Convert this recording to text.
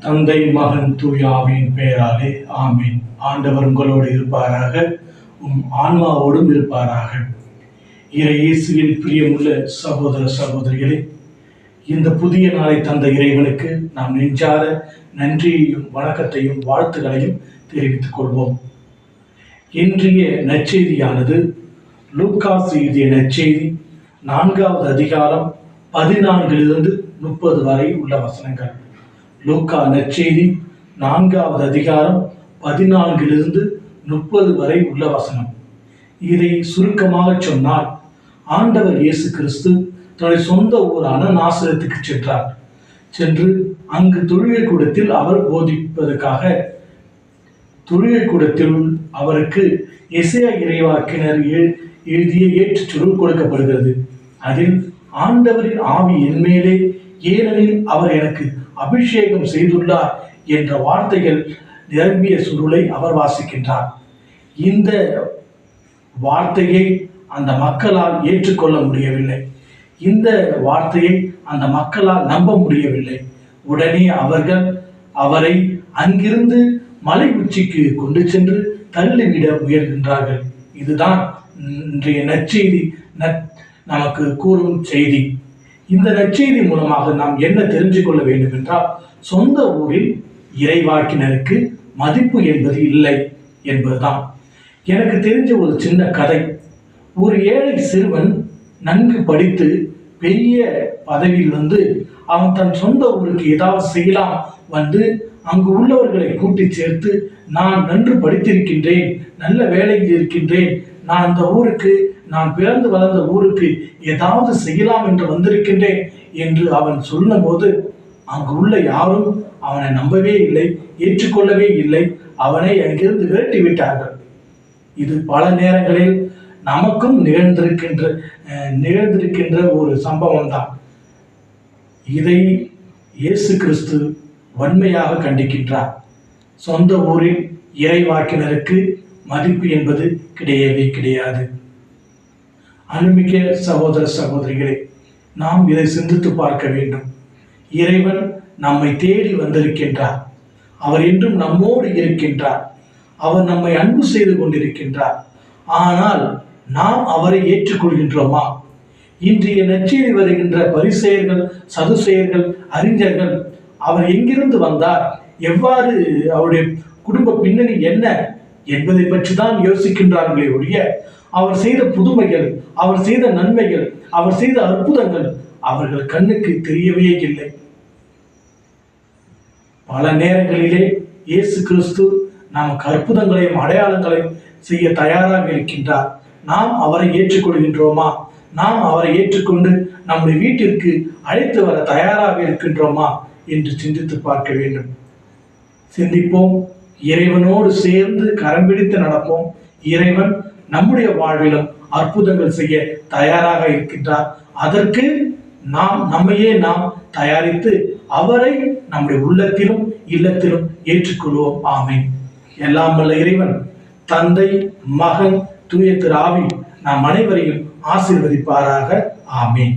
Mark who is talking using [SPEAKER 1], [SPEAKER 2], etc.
[SPEAKER 1] தந்தை மகன் தூய ஆவியின் பெயராலே ஆமீன். ஆண்டவர் உங்களோடு இருப்பாராக, ஆன்மாவோடும் இருப்பாராக. இறை இயேசுவில் பிரியமுள்ள சகோதர சகோதரிகளே, இந்த புதிய நாளை தந்த இறைவனுக்கு நாம் நெஞ்சார நன்றியையும் வணக்கத்தையும் வாழ்த்துக்களையும் தெரிவித்துக் கொள்வோம். இன்றைய நற்செய்தியானது லூக்காஸ் எழுதிய நற்செய்தி 4வது அதிகாரம் 14 to 30 வரை உள்ள வசனங்கள். லூக்கா நற்செய்தி 4வது அதிகாரம் 14 to 30 வரை உள்ள வசனம். இதை சுருக்கமாக சொன்னால், ஆண்டவர் இயேசு கிறிஸ்து தன்னுடைய சொந்த ஊரான நாசரேத்துக்கு சென்றார். சென்று அங்கு தொழுகை கூடத்தில் அவர் போதிப்பதற்காக தொழுகை அவருக்கு எசேயா இறைவாக்கினர் எழுதிய ஏற்றுச்சொல் கொடுக்கப்படுகிறது. அதில் ஆண்டவரின் ஆவி என் மேலே, ஏனெனில் அவர் எனக்கு அபிஷேகம் செய்துள்ளார் என்ற வார்த்தைகள் நிரம்பிய சுருளை அவர் வாசிக்கின்றார். இந்த வார்த்தையை அந்த மக்களால் ஏற்றுக்கொள்ள முடியவில்லை. இந்த வார்த்தையை அந்த மக்களால் நம்ப முடியவில்லை. உடனே அவர்கள் அவரை அங்கிருந்து மலை உச்சிக்கு கொண்டு சென்று தள்ளிவிட முயல்கின்றார்கள். இதுதான் இன்றைய நற்செய்தி நமக்கு கூறும் செய்தி. இந்த நற்செய்தி மூலமாக நாம் என்ன தெரிஞ்சு கொள்ள வேண்டும் என்றால், சொந்த ஊரில் இறைவாக்கினருக்கு மதிப்பு என்பது இல்லை என்பதுதான். எனக்கு தெரிஞ்ச ஒரு சின்ன கதை. ஒரு ஏழை சிறுவன் நன்கு படித்து பெரிய பதவியில் அவன் தன் சொந்த ஊருக்கு ஏதாவது செய்யலாம் அங்கு உள்ளவர்களை கூட்டி சேர்த்து, நான் நன்கு படித்திருக்கின்றேன், நல்ல வேலையில் இருக்கின்றேன், நான் அந்த ஊருக்கு, நான் பிறந்து வளர்ந்த ஊருக்கு ஏதாவது செய்யலாம் என்று வந்திருக்கின்றேன் என்று அவன் சொல்லும் போது அங்கு உள்ள யாரும் அவனை நம்பவே இல்லை, ஏற்றுக்கொள்ளவே இல்லை. அவனை அங்கிருந்து விரட்டி விட்டார்கள். இது பல நேரங்களில் நமக்கும் நிகழ்ந்திருக்கின்ற ஒரு சம்பவம் தான். இதை இயேசு கிறிஸ்து வன்மையாக கண்டிக்கின்றார். சொந்த ஊரில் இறைவாக்கினருக்கு மதிப்பு என்பது கிடையவே கிடையாது. அன்புமிக்க சகோதர சகோதரிகளே, நாம் இதை சிந்தித்து பார்க்க வேண்டும். இறைவன் நம்மை தேடி வந்திருக்கின்றார். அவர் என்றும் நம்மோடு இருக்கின்றார். அவர் நம்மை அன்பு செய்து கொண்டிருக்கின்றார். ஆனால் நாம் அவரை ஏற்றுக்கொள்கின்றோமா? இன்றைய நற்செய்தி வருகின்ற பரிசேயர்கள், சதுசேயர்கள், அறிஞர்கள் அவர் எங்கிருந்து வந்தார், எவ்வாறு அவருடைய குடும்ப பின்னணி என்ன என்பதை பற்றி தான் யோசிக்கின்றார்களே ஒழிய, அவர் செய்த புதுமைகள், அவர் செய்த நன்மைகள், அவர் செய்த அற்புதங்கள் அவர்கள் கண்ணுக்கு தெரியவே இல்லை. பல நேரங்களிலே இயேசு கிறிஸ்து நமக்கு அற்புதங்களையும் அடையாளங்களையும் செய்ய தயாராக இருக்கின்றார். நாம் அவரை ஏற்றுக்கொள்கின்றோமா? நாம் அவரை ஏற்றுக்கொண்டு நம்முடைய வீட்டிற்கு அழைத்து வர தயாராக இருக்கின்றோமா என்று சிந்தித்து பார்க்க வேண்டும். சிந்திப்போம், இறைவனோடு சேர்ந்து கரம் பிடித்து நடப்போம். இறைவன் நம்முடைய வாழ்விலும் அற்புதங்கள் செய்ய தயாராக இருக்கின்றார். அதற்கு நம்மையே நாம் தயாரித்து அவரை நம்முடைய உள்ளத்திலும் இல்லத்திலும் ஏற்றுக்கொள்வோம். ஆமீன். எல்லாம் வல்ல இறைவன் தந்தை, மகன், தூய திரு ஆவி நாம் அனைவரையும் ஆசீர்வதிப்பாராக. ஆமீன்.